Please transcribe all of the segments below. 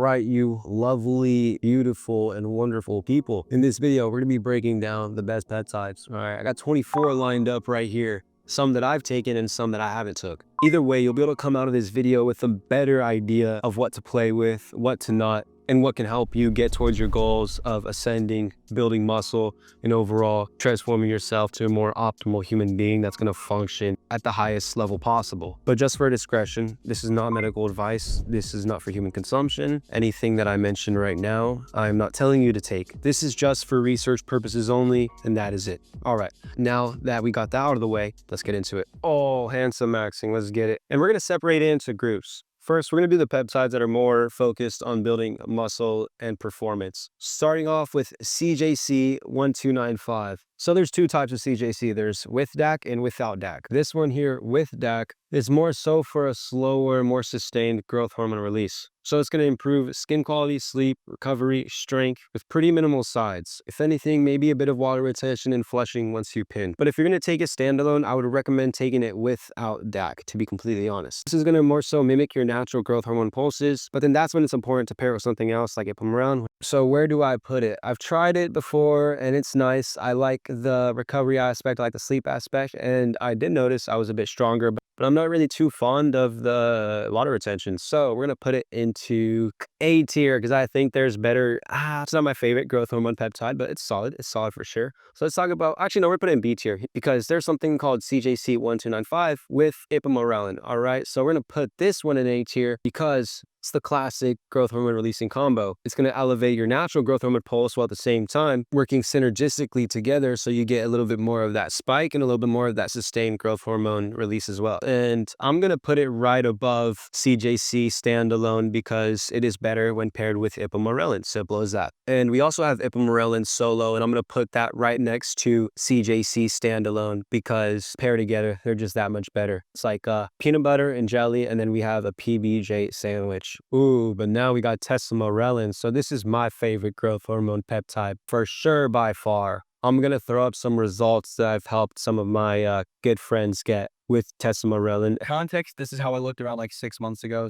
right, you lovely, beautiful, and wonderful people. In this video, we're gonna be breaking down the best peptides. All right, I got 24 lined up right here. Some that I've taken and some that I haven't took. Either way, you'll be able to come out of this video with a better idea of what to play with, what to not, and what can help you get towards your goals of ascending, building muscle, and overall transforming yourself to a more optimal human being that's going to function at the highest level possible. But just for discretion, this is not medical advice. This is not for human consumption. Anything that I mentioned right now, I'm not telling you to take. This is just for research purposes only, and that is it. All right, now that we got that out of the way, let's get into it. Oh, handsome maxing, let's get it. And we're going to separate it into groups. First, we're going to do the peptides that are more focused on building muscle and performance. Starting off with CJC 1295. So there's two types of CJC. There's with DAC and without DAC. This one here with DAC is more so for a slower, more sustained growth hormone release. So it's going to improve skin quality, sleep, recovery, strength with pretty minimal sides. If anything, maybe a bit of water retention and flushing once you pin. But if you're going to take it standalone, I would recommend taking it without DAC, to be completely honest. This is going to more so mimic your natural growth hormone pulses, but then that's when it's important to pair it with something else like ipamorelin. So where do I put it? I've tried it before and it's nice. I like the recovery aspect, I like the sleep aspect, and I did notice I was a bit stronger, but I'm not really too fond of the water retention. So we're going to put it into A tier because I think there's better. It's not my favorite growth hormone peptide, but it's solid. It's solid for sure. So let's talk about, actually, no, we're putting it in B tier because there's something called CJC 1295 with ipamorelin. All right. So we're going to put this one in A tier because it's the classic growth hormone releasing combo. It's going to elevate your natural growth hormone pulse while at the same time working synergistically together so you get a little bit more of that spike and a little bit more of that sustained growth hormone release as well. And I'm going to put it right above CJC standalone because it is better when paired with ipamorelin. Simple as that. And we also have ipamorelin solo, and I'm going to put that right next to CJC standalone because paired together, they're just that much better. It's like peanut butter and jelly, and then we have a PBJ sandwich. Ooh, but now we got tesamorelin. So this is my favorite growth hormone peptide for sure by far. I'm going to throw up some results that I've helped some of my good friends get with tesamorelin. Context, this is how I looked around like 6 months ago.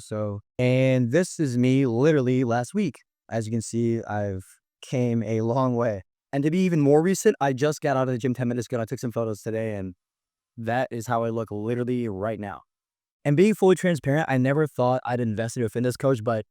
And this is me literally last week. As you can see, I've came a long way. And to be even more recent, I just got out of the gym 10 minutes ago. I took some photos today, and that is how I look literally right now. And being fully transparent, I never thought I'd invest in a fitness coach, but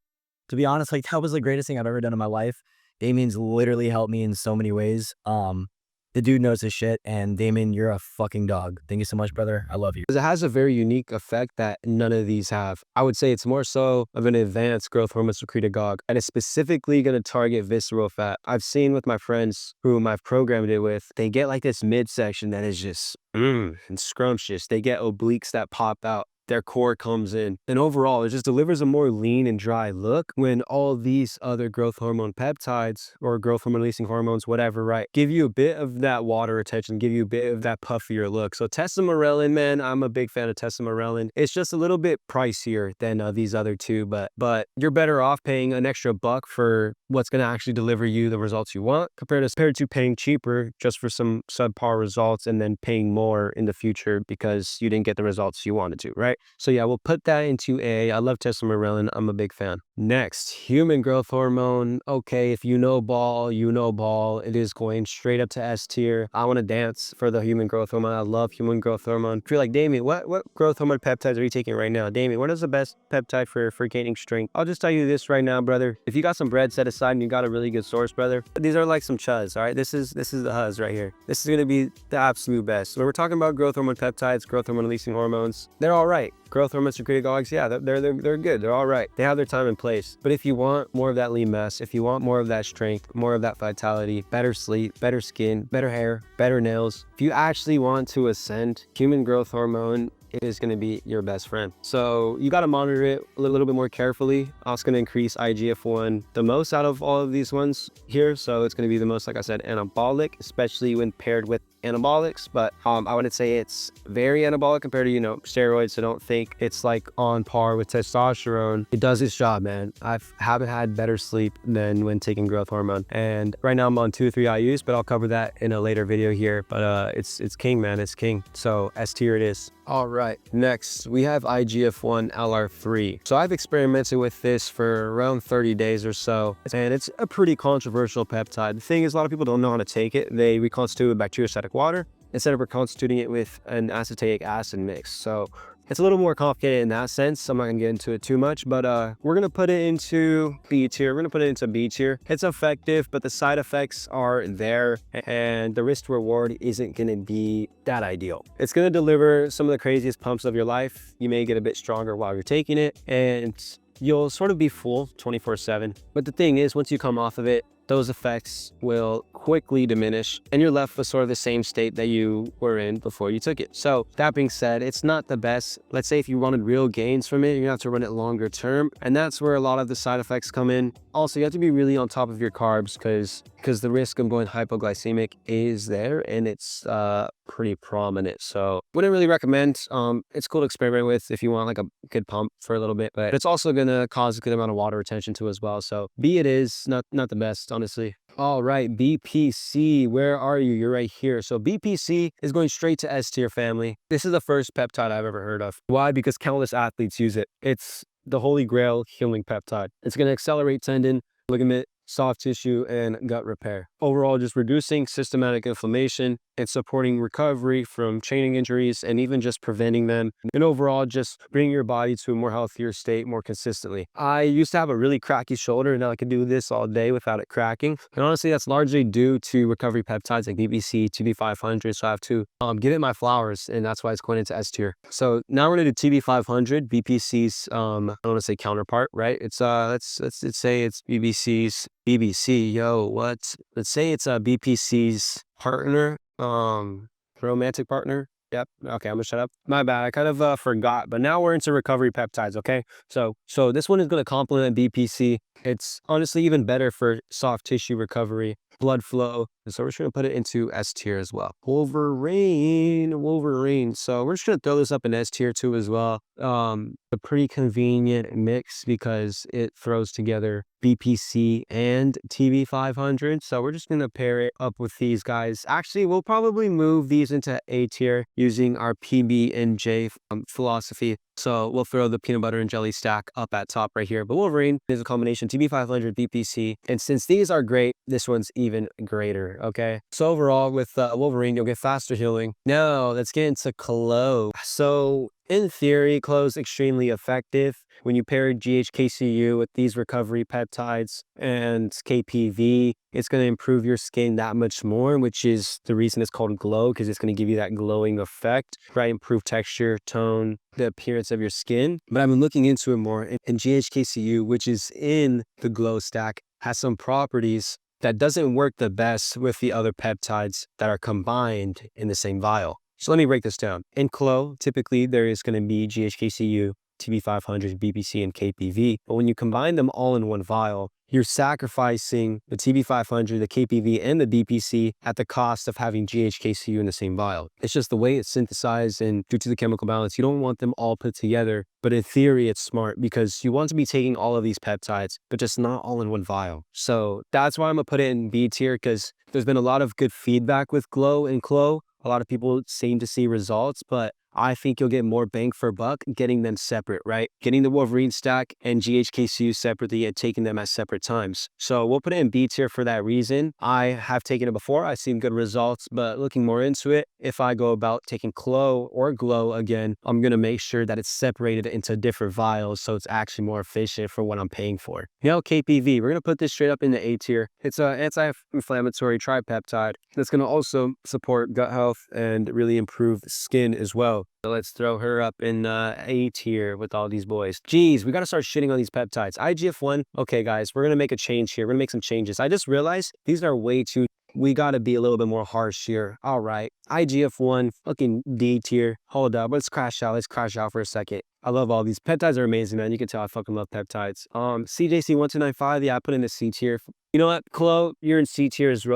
to be honest, like that was the greatest thing I've ever done in my life. Damien's literally helped me in so many ways. The dude knows his shit, and Damien, you're a fucking dog. Thank you so much, brother. I love you. It has a very unique effect that none of these have. I would say it's more so of an advanced growth hormone secretagogue, and it's specifically going to target visceral fat. I've seen with my friends whom I've programmed it with, they get like this midsection that is just and scrumptious. They get obliques that pop out. Their core comes in, and overall it just delivers a more lean and dry look when all these other growth hormone peptides or growth hormone releasing hormones, whatever, right, give you a bit of that water retention, give you a bit of that puffier look. So tesamorelin, man, I'm a big fan of tesamorelin. It's just a little bit pricier than these other two, but you're better off paying an extra buck for what's going to actually deliver you the results you want compared to paying cheaper just for some subpar results and then paying more in the future because you didn't get the results you wanted to, right? So yeah, we'll put that into A. I love tesamorelin. I'm a big fan. Next, human growth hormone. Okay, if you know ball, you know ball. It is going straight up to S tier. I want to dance for the human growth hormone. I love human growth hormone. If you're like, Damien, what growth hormone peptides are you taking right now? Damien, what is the best peptide for gaining strength? I'll just tell you this right now, brother. If you got some bread set aside and you got a really good source, brother, these are like some chuz, all right? This is the huzz right here. This is going to be the absolute best. When we're talking about growth hormone peptides, growth hormone releasing hormones, they're all right. Growth hormone secretagogues, yeah, they're good. They're all right. They have their time and place. But if you want more of that lean mass, if you want more of that strength, more of that vitality, better sleep, better skin, better hair, better nails, if you actually want to ascend, human growth hormone is going to be your best friend. So you got to monitor it a little bit more carefully. Also going to increase IGF-1 the most out of all of these ones here. So it's going to be the most, like I said, anabolic, especially when paired with anabolics, but I wouldn't say it's very anabolic compared to, you know, steroids. So don't think it's like on par with testosterone. It does its job, man. I haven't had better sleep than when taking growth hormone. And right now I'm on 2 or 3 IUs, but I'll cover that in a later video here. But it's king, man. It's king. So S tier it is. All right, next we have IGF-1 LR3. So I've experimented with this for around 30 days or so, and it's a pretty controversial peptide. The thing is, a lot of people don't know how to take it. They reconstitute with bacteriostatic water instead of reconstituting it with an acetic acid mix. So it's a little more complicated in that sense. I'm not gonna get into it too much, but we're gonna put it into B tier. We're gonna put it into B tier. It's effective, but the side effects are there, and the risk to reward isn't gonna be that ideal. It's gonna deliver some of the craziest pumps of your life. You may get a bit stronger while you're taking it, and you'll sort of be full 24/7. But the thing is, once you come off of it, those effects will quickly diminish and you're left with sort of the same state that you were in before you took it. So that being said, it's not the best. Let's say if you wanted real gains from it, you're gonna have to run it longer term. And that's where a lot of the side effects come in. Also, you have to be really on top of your carbs because the risk of going hypoglycemic is there and it's pretty prominent. So wouldn't really recommend. It's cool to experiment with if you want like a good pump for a little bit, but it's also gonna cause a good amount of water retention too as well. So B it is, not the best, honestly. All right, BPC, where are you? You're right here. So BPC is going straight to S tier, family. This is the first peptide I've ever heard of. Why? Because countless athletes use it. It's the holy grail healing peptide. It's going to accelerate tendon, ligament, soft tissue, and gut repair. Overall, just reducing systematic inflammation and supporting recovery from training injuries and even just preventing them. And overall, just bringing your body to a more healthier state more consistently. I used to have a really cracky shoulder, and now I can do this all day without it cracking. And honestly, that's largely due to recovery peptides like BPC, TB500. So I have to give it my flowers, and that's why it's going into S tier. So now we're going to do TB500, BPC's, I don't want to say counterpart, right? It's let's say it's BBC, yo, what? Let's say it's BPC's partner, romantic partner. Yep. Okay, I'm gonna shut up. My bad. I kind of forgot, but now we're into recovery peptides. Okay, so this one is gonna complement BPC. It's honestly even better for soft tissue recovery, blood flow. So we're just gonna put it into S tier as well. Wolverine. So we're just gonna throw this up in S tier too as well. A pretty convenient mix because it throws together BPC and TB500. So we're just gonna pair it up with these guys. Actually, we'll probably move these into A tier using our PB&J philosophy. So we'll throw the peanut butter and jelly stack up at top right here. But Wolverine is a combination TB500, BPC. And since these are great, this one's even greater, okay? So overall with Wolverine, you'll get faster healing. Now let's get into Clo. So in theory, Clo is extremely effective. When you pair GHKCU with these recovery peptides and KPV, it's going to improve your skin that much more, which is the reason it's called glow, because it's going to give you that glowing effect, right? Improve texture, tone, the appearance of your skin. But I've been looking into it more, and GHKCU, which is in the glow stack, has some properties that doesn't work the best with the other peptides that are combined in the same vial. So let me break this down. In Clo, typically there is going to be GHKCU, TB500, BPC, and KPV. But when you combine them all in one vial, you're sacrificing the TB500, the KPV, and the BPC at the cost of having GHKCU in the same vial. It's just the way it's synthesized, and due to the chemical balance, you don't want them all put together. But in theory, it's smart because you want to be taking all of these peptides, but just not all in one vial. So that's why I'm gonna put it in B tier, because there's been a lot of good feedback with Glow and Clo. A lot of people seem to see results, but I think you'll get more bang for buck getting them separate, right? Getting the Wolverine stack and GHKCU separately and taking them at separate times. So we'll put it in B tier for that reason. I have taken it before. I've seen good results, but looking more into it, if I go about taking Clo or Glow again, I'm going to make sure that it's separated into different vials so it's actually more efficient for what I'm paying for. Now, KPV, we're going to put this straight up in the A tier. It's an anti-inflammatory tripeptide that's going to also support gut health and really improve skin as well. So let's throw her up in A tier with all these boys. Geez, we got to start shitting on these peptides. IGF-1, okay guys, we're going to make a change here. We're going to make some changes. I just realized these are way too, we got to be a little bit more harsh here. All right, IGF-1, fucking D tier. Hold up, let's crash out for a second. I love all these. Peptides are amazing, man. You can tell I fucking love peptides. CJC1295, yeah, I put in a C tier. You know what, Clo, you're in C tier as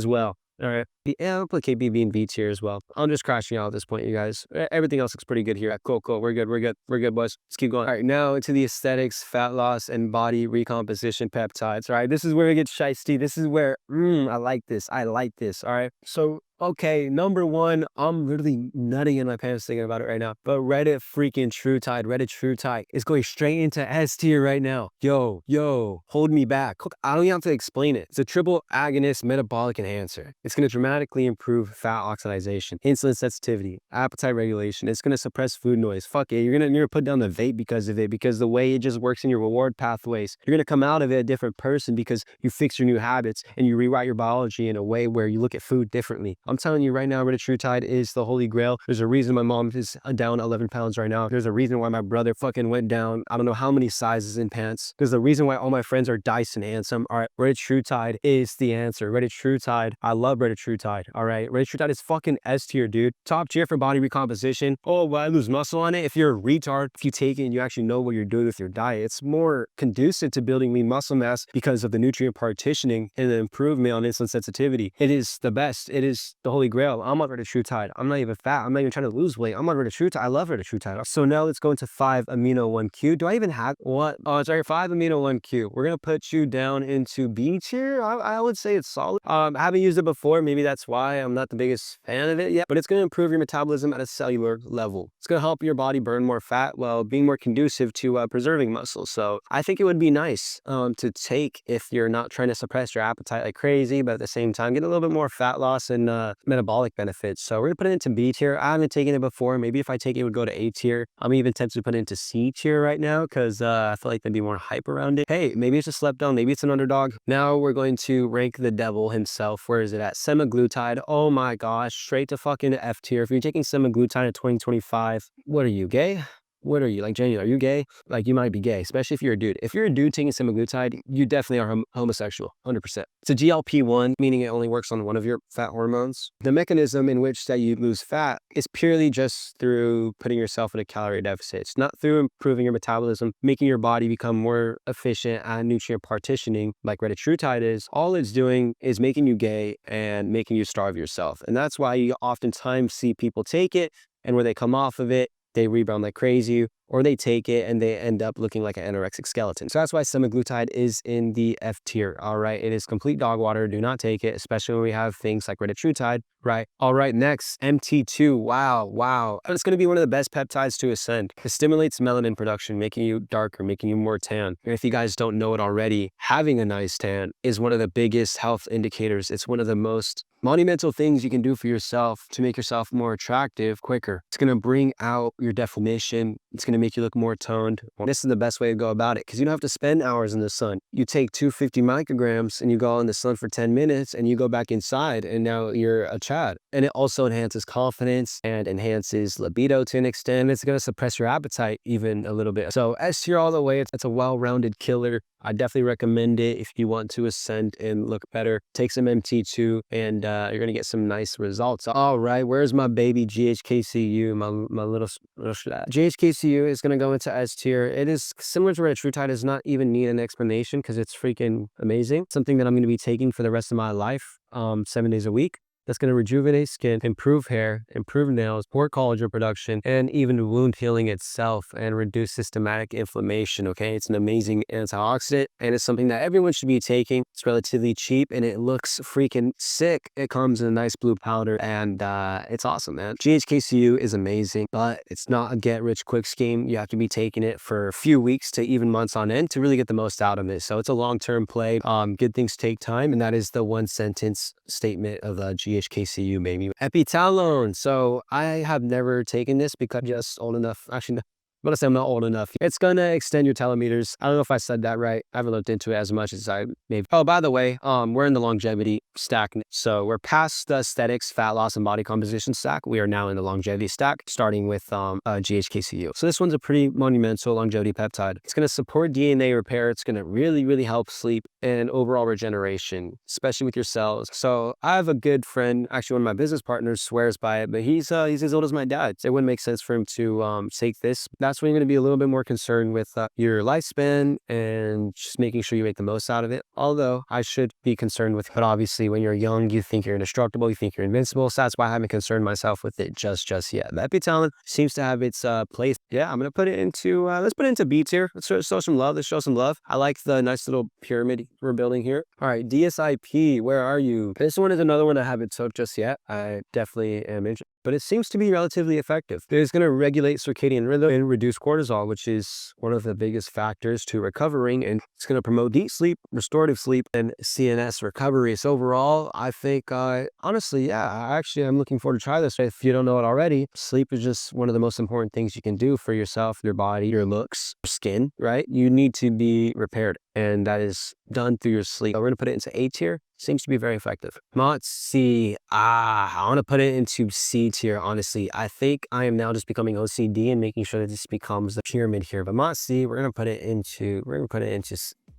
well. All right. Yeah, I'll put KBB in B tier as well. I'm just crashing out at this point, you guys. Everything else looks pretty good here. Cool, cool. We're good. We're good. We're good, boys. Let's keep going. All right, now into the aesthetics, fat loss, and body recomposition peptides. All right, this is where it gets shiesty. This is where, I like this. I like this. All right. So, okay, number one, I'm literally nutting in my pants thinking about it right now. But Reddit freaking Reddit is going straight into S tier right now. Yo, hold me back. Look, I don't even have to explain it. It's a triple agonist metabolic enhancer. It's going to dramatically improve fat oxidation, insulin sensitivity, appetite regulation. It's going to suppress food noise. Fuck it. You're gonna put down the vape because of it, because the way it just works in your reward pathways. You're going to come out of it a different person because you fix your new habits and you rewrite your biology in a way where you look at food differently. I'm telling you right now, Reddit is the holy grail. There's a reason my mom is down 11 pounds right now. There's a reason why my brother fucking went down I don't know how many sizes in pants. There's a reason why all my friends are Dyson handsome. All right, Reddit is the answer. Reddit, I love Reddit. All right, Reddit is fucking S tier, dude. Top tier for body recomposition. Oh, will I lose muscle on it? If you're a retard, if you take it and you actually know what you're doing with your diet, it's more conducive to building lean muscle mass because of the nutrient partitioning and the improvement on insulin sensitivity. It is the best. It is the holy grail. I'm on Reddit. I'm not even fat. I'm not even trying to lose weight. I'm on Reddit. I love Reddit. So now let's go into 5-amino-1Q. Do I even have what? Oh, it's right. 5-amino-1Q. We're gonna put you down into B tier. I would say it's solid. I haven't used it before. Maybe that's why I'm not the biggest fan of it yet. But it's gonna improve your metabolism at a cellular level. It's gonna help your body burn more fat while being more conducive to preserving muscle. So I think it would be nice to take if you're not trying to suppress your appetite like crazy, but at the same time get a little bit more fat loss and metabolic benefits. So we're gonna put it into B tier. I haven't taken it before. Maybe if I take it, it would go to A tier. I'm even tempted to put it into C tier right now because I feel like there'd be more hype around it. Hey, maybe it's a slept on. Maybe it's an underdog. Now we're going to rank the devil himself. Where is it at? Semaglutide. Oh my gosh, straight to fucking F tier. If you're taking semaglutide in 2025, what are you, gay? What are you, like, Jenny, are you gay? Like, you might be gay, especially if you're a dude. If you're a dude taking semaglutide, you definitely are homosexual, 100%. It's a GLP-1, meaning it only works on one of your fat hormones. The mechanism in which that you lose fat is purely just through putting yourself in a calorie deficit. It's not through improving your metabolism, making your body become more efficient at nutrient partitioning like Reddit is. All it's doing is making you gay and making you starve yourself. And that's why you oftentimes see people take it, and when they come off of it, they rebound like crazy, or they take it and they end up looking like an anorexic skeleton. So that's why semaglutide is in the F tier, all right? It is complete dog water. Do not take it, especially when we have things like Reddit, right? All right, next, MT2. Wow. It's going to be one of the best peptides to ascend. It stimulates melanin production, making you darker, making you more tan. And if you guys don't know it already, having a nice tan is one of the biggest health indicators. It's one of the most monumental things you can do for yourself to make yourself more attractive quicker. It's going to bring out your definition. It's going to make you look more toned. Well, this is the best way to go about it because you don't have to spend hours in the sun. You take 250 micrograms and you go in the sun for 10 minutes and you go back inside and now you're a Chad. And it also enhances confidence and enhances libido to an extent. It's going to suppress your appetite even a little bit. So S tier all the way. It's a well-rounded killer. I definitely recommend it if you want to ascend and look better. Take some MT2 and you're going to get some nice results. All right, where's my baby GHKCU, my little GHKCU is going to go into S tier. It is similar to Reddit. Does not even need an explanation because it's freaking amazing. Something that I'm going to be taking for the rest of my life, 7 days a week. That's going to rejuvenate skin, improve hair, improve nails, support collagen production, and even wound healing itself and reduce systematic inflammation, okay? It's an amazing antioxidant, and it's something that everyone should be taking. It's relatively cheap, and it looks freaking sick. It comes in a nice blue powder, and it's awesome, man. GHKCU is amazing, but it's not a get-rich-quick scheme. You have to be taking it for a few weeks to even months on end to really get the most out of it. So it's a long-term play. Good things take time, and that is the one-sentence statement of GHKCU, baby. Epitalone. So I have never taken this because I'm just old enough. Actually, I'm gonna say I'm not old enough. It's gonna extend your telomeres. I don't know if I said that right. I haven't looked into it as much as I maybe. Oh, by the way, we're in the longevity stack. So we're past the aesthetics, fat loss, and body composition stack. We are now in the longevity stack, starting with GHKCU. So this one's a pretty monumental longevity peptide. It's gonna support DNA repair. It's gonna really help sleep and overall regeneration, especially with your cells. So I have a good friend, actually one of my business partners swears by it, but he's as old as my dad. So it wouldn't make sense for him to take this. That's that's when you're going to be a little bit more concerned with your lifespan and just making sure you make the most out of it. Although I should be concerned with, but obviously when you're young, you think you're indestructible, you think you're invincible. So that's why I haven't concerned myself with it just yet. Metabolic seems to have its place. Yeah, I'm going to put it into, let's put it into B tier. Let's show some love. Let's show some love. I like the nice little pyramid we're building here. All right, DSIP, where are you? This one is another one I haven't took just yet. I definitely am interested, but it seems to be relatively effective. It's going to regulate circadian rhythm and reduce cortisol, which is one of the biggest factors to recovering, and it's going to promote deep sleep, restorative sleep, and CNS recovery. So overall, I think, honestly, yeah, I'm looking forward to try this. If you don't know it already, sleep is just one of the most important things you can do for yourself, your body, your looks, your skin, right? You need to be repaired, and that is done through your sleep. We're going to put it into A tier. Seems to be very effective. Not C. I want to put it into C tier, honestly. I think I am now just becoming OCD and making sure that this becomes the pyramid here. But not C, we're going to put it into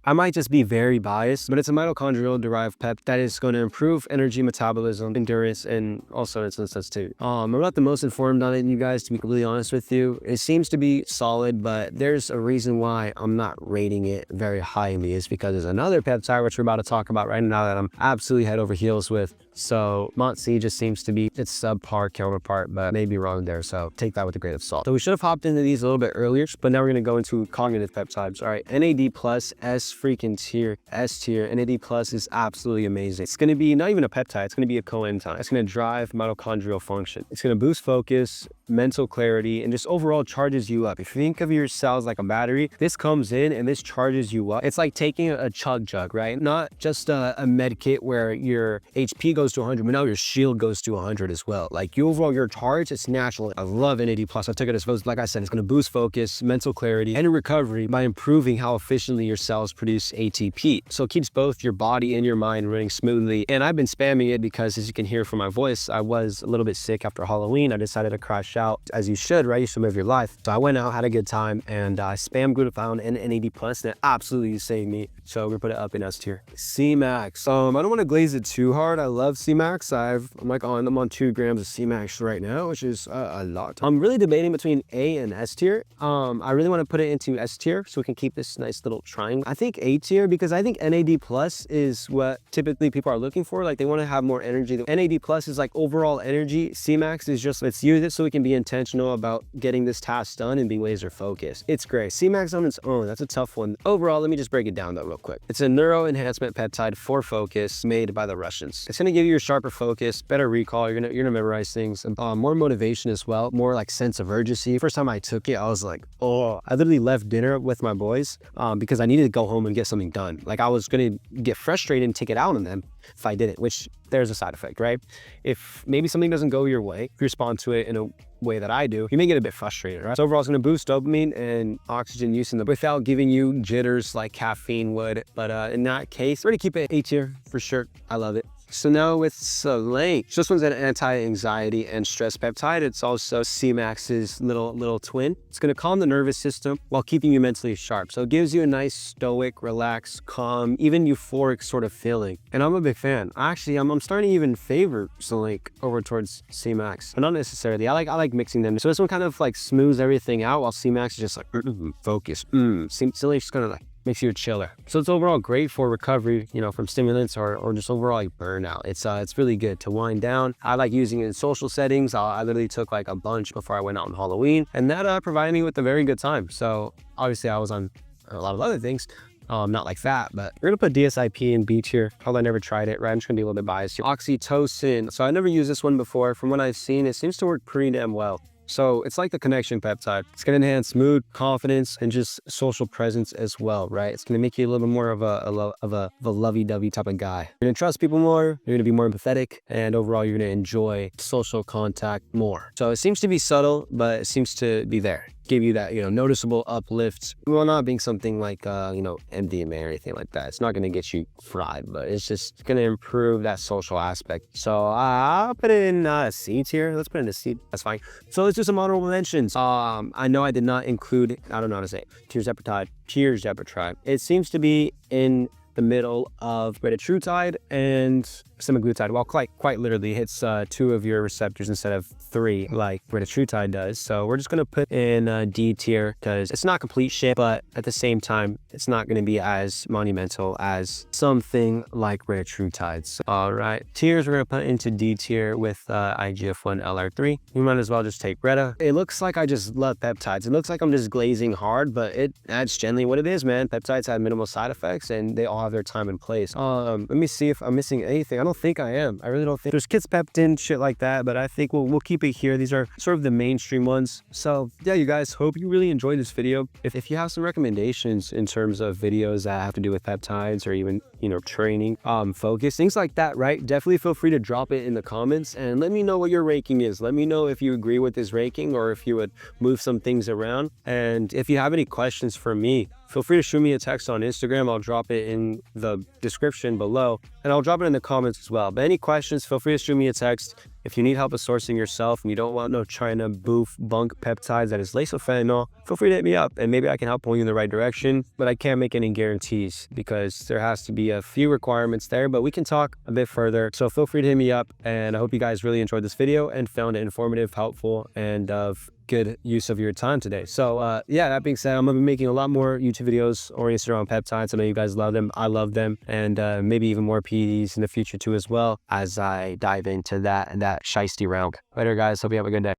I might just be very biased, but it's a mitochondrial derived pep that is going to improve energy metabolism, endurance, and also insulin sensitivity. I'm not the most informed on it, you guys, to be completely honest with you. It seems to be solid, but there's a reason why I'm not rating it very highly. It's because there's another peptide, which we're about to talk about right now, that I'm absolutely head over heels with. So Mont C just seems to be its subpar counterpart, but maybe wrong there. So take that with a grain of salt. So we should have hopped into these a little bit earlier, but now we're going to go into cognitive peptides. All right, NAD plus S freaking tier, S tier. NAD plus is absolutely amazing. It's going to be not even a peptide. It's going to be a coenzyme. It's going to drive mitochondrial function. It's going to boost focus, mental clarity, and just overall charges you up. If you think of your cells like a battery, this comes in and this charges you up. It's like taking a chug jug, right? Not just a med kit where your HP goes to 100, but now your shield goes to 100 as well. Like you overall, your charge, it's natural. I love NAD plus. I took it as, like I said, it's going to boost focus, mental clarity, and recovery by improving how efficiently your cells produce ATP. So it keeps both your body and your mind running smoothly. And I've been spamming it because, as you can hear from my voice, I was a little bit sick after Halloween. I decided to crash out, as you should, right? You should live your life. So I went out, had a good time, and I spammed glutathione and NAD plus, and it absolutely saved me. So we're gonna put it up in S tier. C-Max. I don't want to glaze it too hard. I love C-Max. I'm on 2 grams of C-Max right now, which is a lot. I'm really debating between A and S tier. I really want to put it into S tier so we can keep this nice little triangle. I think A tier because I think NAD plus is what typically people are looking for. Like they want to have more energy. The NAD plus is like overall energy. C-Max is just, let's use it so we can be intentional about getting this task done and be laser focused. It's great. C-Max on its own, that's a tough one. Overall, let me just break it down though real quick. It's a neuro enhancement peptide for focus made by the Russians. It's going to give you a sharper focus, better recall. You're gonna memorize things, and more motivation as well, more like sense of urgency. First time I took it, I was like, oh, I literally left dinner with my boys because I needed to go home and get something done. Like I was gonna get frustrated and take it out on them if I didn't, which there's a side effect, right? If maybe something doesn't go your way, if you respond to it in a way that I do, you may get a bit frustrated, right? So overall, it's going to boost dopamine and oxygen use without giving you jitters like caffeine would. But in that case, we're going to keep it A tier for sure. I love it. So now with Selene, this one's an anti-anxiety and stress peptide. It's also C-Max's little twin. It's going to calm the nervous system while keeping you mentally sharp. So it gives you a nice stoic, relaxed, calm, even euphoric sort of feeling. And I'm a big fan. Actually, I'm starting to even favor Selene over towards C-Max, but not necessarily. I like mixing them. So this one kind of like smooths everything out while C-Max is just like focus. Selene's just kind of like makes you a chiller. So it's overall great for recovery, from stimulants or just overall like burnout. It's really good to wind down. I like using it in social settings. I literally took like a bunch before I went out on Halloween, and that provided me with a very good time. So obviously I was on a lot of other things, not like that, but we're gonna put DSIP in B tier. Although I never tried it, right? I'm just gonna be a little bit biased here. Oxytocin. So I never used this one before. From what I've seen, it seems to work pretty damn well. So it's like the connection peptide. It's going to enhance mood, confidence, and just social presence as well, right? It's going to make you a little bit more of a lovey-dovey type of guy. You're going to trust people more, you're going to be more empathetic, and overall you're going to enjoy social contact more. So it seems to be subtle, but it seems to be there. Give you that, noticeable uplift. Well, not being something like, MDMA or anything like that. It's not going to get you fried, but it's just going to improve that social aspect. So I'll put it in C tier. Let's put it in C. That's fine. So let's do some honorable mentions. I know I did not include, I don't know how to say it, tirzepatide. It seems to be in the middle of retatrutide and semaglutide, well, quite literally hits 2 of your receptors instead of 3 like retatrutide does. So we're just going to put in D tier because it's not complete shit, but at the same time, it's not going to be as monumental as something like retatrutide. So, all right, tiers we're going to put into D tier with IGF-1 LR3. You might as well just take Reta. It looks like I just love peptides. It looks like I'm just glazing hard, but that's generally what it is, man. Peptides have minimal side effects and they all have their time and place. Let me see if I'm missing anything. I don't think I am. I really don't think there's Kids-Peptin, shit like that, but I think we'll keep it here. These are sort of the mainstream ones. So yeah, you guys, hope you really enjoyed this video. If you have some recommendations in terms of videos that have to do with peptides or even, you know, training, focus, things like that, right? Definitely feel free to drop it in the comments and let me know what your ranking is. Let me know if you agree with this ranking or if you would move some things around. And if you have any questions for me, feel free to shoot me a text on Instagram. I'll drop it in the description below and I'll drop it in the comments as well. But any questions, feel free to shoot me a text. If you need help with sourcing yourself and you don't want no China bunk peptides that is laced with fentanyl, feel free to hit me up and maybe I can help point you in the right direction, but I can't make any guarantees because there has to be a few requirements there, but we can talk a bit further. So feel free to hit me up and I hope you guys really enjoyed this video and found it informative, helpful, and of good use of your time today. So yeah, that being said, I'm gonna be making a lot more YouTube videos oriented around peptides. I know you guys love them, I love them, and maybe even more PEDs in the future too as well as I dive into that shiesty realm. Later guys, hope you have a good day.